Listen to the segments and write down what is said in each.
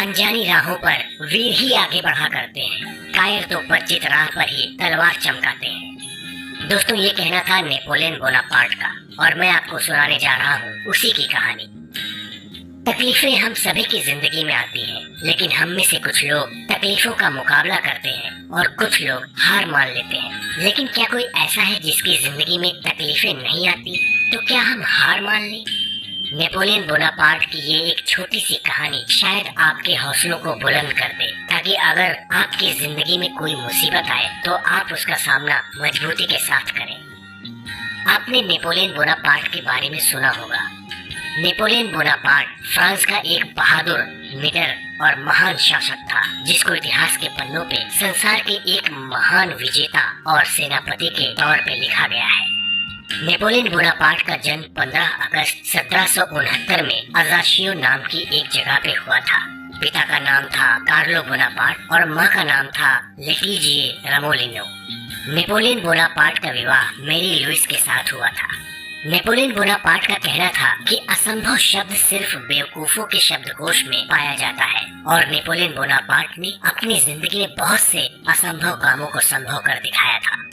अनजानी राहों पर वीर ही आगे बढ़ा करते हैं, कायर तो परिचित राह पर ही तलवार चमकाते हैं। दोस्तों, ये कहना था नेपोलियन बोनापार्ट का और मैं आपको सुनाने जा रहा हूँ उसी की कहानी। तकलीफें हम सभी की जिंदगी में आती हैं, लेकिन हम में से कुछ लोग तकलीफों का मुकाबला करते हैं और कुछ लोग हार मान लेते हैं। लेकिन क्या कोई ऐसा है जिसकी जिंदगी में तकलीफें नहीं आती? तो क्या हम हार मान लें? नेपोलियन बोनापार्ट की ये एक छोटी सी कहानी शायद आपके हौसलों को बुलंद कर दे, ताकि अगर आपकी जिंदगी में कोई मुसीबत आए तो आप उसका सामना मजबूती के साथ करें। आपने नेपोलियन बोनापार्ट के बारे में सुना होगा। नेपोलियन बोनापार्ट फ्रांस का एक बहादुर, निडर और महान शासक था, जिसको इतिहास के पन्नों पे संसार के एक महान विजेता और सेनापति के तौर पे लिखा गया है। नेपोलियन बोनापार्ट का जन्म 15 अगस्त 1769 में अजाशियो नाम की एक जगह पे हुआ था। पिता का नाम था कार्लो बोनापार्ट और माँ का नाम था लेटिजिए रामोलिनो। नेपोलियन बोनापार्ट का विवाह मैरी लुइस के साथ हुआ था। नेपोलियन बोनापार्ट का कहना था कि असंभव शब्द सिर्फ बेवकूफों के शब्दकोश में पाया जाता है, और नेपोलियन बोनापार्ट ने अपनी जिंदगी में बहुत से असंभव कामों को संभव कर दिखाया था।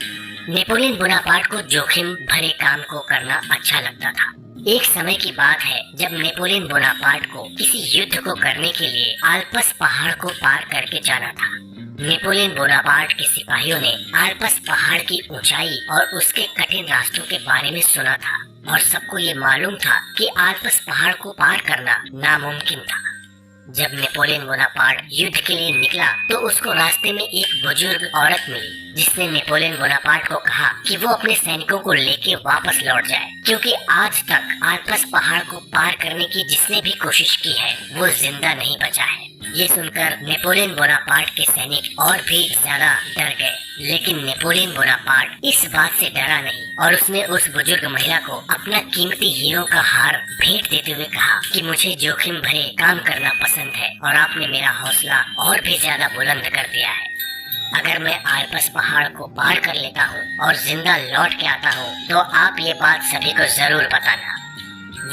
नेपोलियन बोनापार्ट को जोखिम भरे काम को करना अच्छा लगता था। एक समय की बात है जब नेपोलियन बोनापार्ट को किसी युद्ध को करने के लिए आल्प्स पहाड़ को पार करके जाना था। नेपोलियन बोनापार्ट के सिपाहियों ने आल्प्स पहाड़ की ऊंचाई और उसके कठिन रास्तों के बारे में सुना था, और सबको ये मालूम था कि आल्प्स पहाड़ को पार करना नामुमकिन था। जब नेपोलियन बोनापार्ट युद्ध के लिए निकला तो उसको रास्ते में एक बुजुर्ग औरत मिली, जिसने नेपोलियन बोनापार्ट को कहा कि वो अपने सैनिकों को लेके वापस लौट जाए, क्योंकि आज तक आल्प्स पहाड़ को पार करने की जिसने भी कोशिश की है वो जिंदा नहीं बचा है। ये सुनकर नेपोलियन बोनापार्ट के सैनिक और भी ज्यादा डर गए, लेकिन नेपोलियन बोनापार्ट इस बात से डरा नहीं, और उसने उस बुजुर्ग महिला को अपना कीमती हीरो का हार भेंट देते हुए कहा कि मुझे जोखिम भरे काम करना पसंद है और आपने मेरा हौसला और भी ज्यादा बुलंद कर दिया है। अगर मैं आल्प्स पहाड़ को पार कर लेता हूँ और जिंदा लौट के आता हूँ तो आप ये बात सभी को जरूर बताना।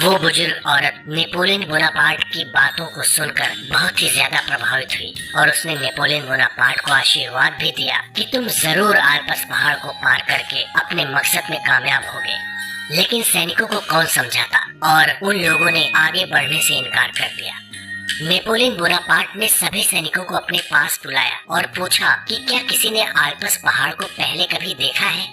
वो बुजुर्ग औरत नेपोलियन बोनापार्ट की बातों को सुनकर बहुत ही ज्यादा प्रभावित हुई, और उसने नेपोलियन बोनापार्ट को आशीर्वाद भी दिया कि तुम जरूर आल्प्स पहाड़ को पार करके अपने मकसद में कामयाब होगे। लेकिन सैनिकों को कौन समझाता, और उन लोगों ने आगे बढ़ने से इनकार कर दिया। नेपोलियन बोनापार्ट ने सभी सैनिकों को अपने पास बुलाया और पूछा कि क्या किसी ने आल्प्स पहाड़ को पहले कभी देखा है।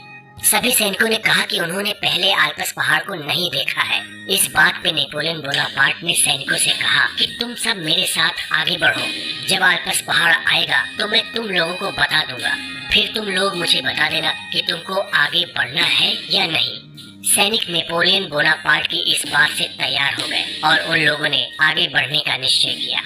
सभी सैनिकों ने कहा कि उन्होंने पहले आल्प्स पहाड़ को नहीं देखा है। इस बात पे नेपोलियन बोनापार्ट ने सैनिकों से कहा कि तुम सब मेरे साथ आगे बढ़ो, जब आल्प्स पहाड़ आएगा तो मैं तुम लोगों को बता दूंगा, फिर तुम लोग मुझे बता देना कि तुमको आगे बढ़ना है या नहीं। सैनिक नेपोलियन बोनापार्ट की इस बात से तैयार हो गए और उन लोगों ने आगे बढ़ने का निश्चय किया।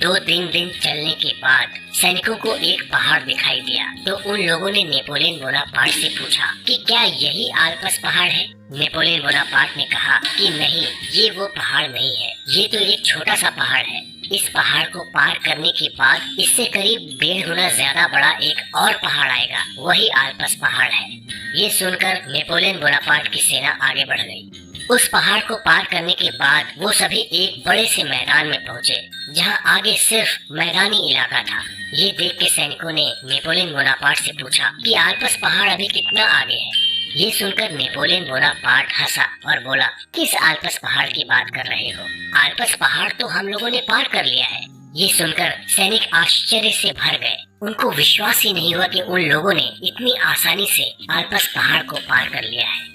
2-3 दिन चलने के बाद सैनिकों को एक पहाड़ दिखाई दिया, तो उन लोगों ने नेपोलियन बोनापार्ट से पूछा कि क्या यही आल्प्स पहाड़ है। नेपोलियन बोनापार्ट ने कहा कि नहीं, ये वो पहाड़ नहीं है, ये तो एक छोटा सा पहाड़ है। इस पहाड़ को पार करने के बाद इससे करीब 1.5 गुना ज्यादा बड़ा एक और पहाड़ आएगा, वही आल्प्स पहाड़ है। ये सुनकर नेपोलियन बोनापार्ट की सेना आगे बढ़ गई। उस पहाड़ को पार करने के बाद वो सभी एक बड़े से मैदान में पहुंचे, जहां आगे सिर्फ मैदानी इलाका था। ये देख के सैनिकों ने नेपोलियन बोनापार्ट से पूछा कि आल्प्स पहाड़ अभी कितना आगे है। ये सुनकर नेपोलियन बोनापार्ट हंसा और बोला, किस आल्प्स पहाड़ की बात कर रहे हो? आल्प्स पहाड़ तो हम लोगों ने पार कर लिया है। ये सुनकर सैनिक आश्चर्य से भर गए। उनको विश्वास ही नहीं हुआ कि उन लोगों ने इतनी आसानी से आल्प्स पहाड़ को पार कर लिया है।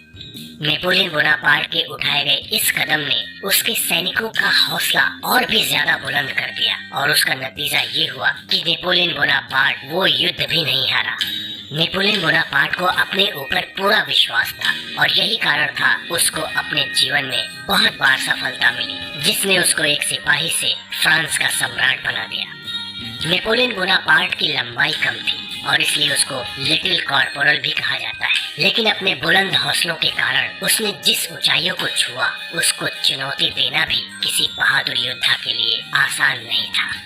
नेपोलियन बोनापार्ट के उठाए गए इस कदम ने उसके सैनिकों का हौसला और भी ज्यादा बुलंद कर दिया, और उसका नतीजा ये हुआ कि नेपोलियन बोनापार्ट वो युद्ध भी नहीं हारा। नेपोलियन बोनापार्ट को अपने ऊपर पूरा विश्वास था, और यही कारण था उसको अपने जीवन में बहुत बार सफलता मिली, जिसने उसको एक सिपाही से फ्रांस का सम्राट बना दिया। नेपोलियन बोनापार्ट की लंबाई कम थी और इसलिए उसको लिटिल कॉर्पोरल भी कहा जाता है, लेकिन अपने बुलंद हौसलों के कारण उसने जिस ऊंचाइयों को छुआ उसको चुनौती देना भी किसी बहादुर योद्धा के लिए आसान नहीं था।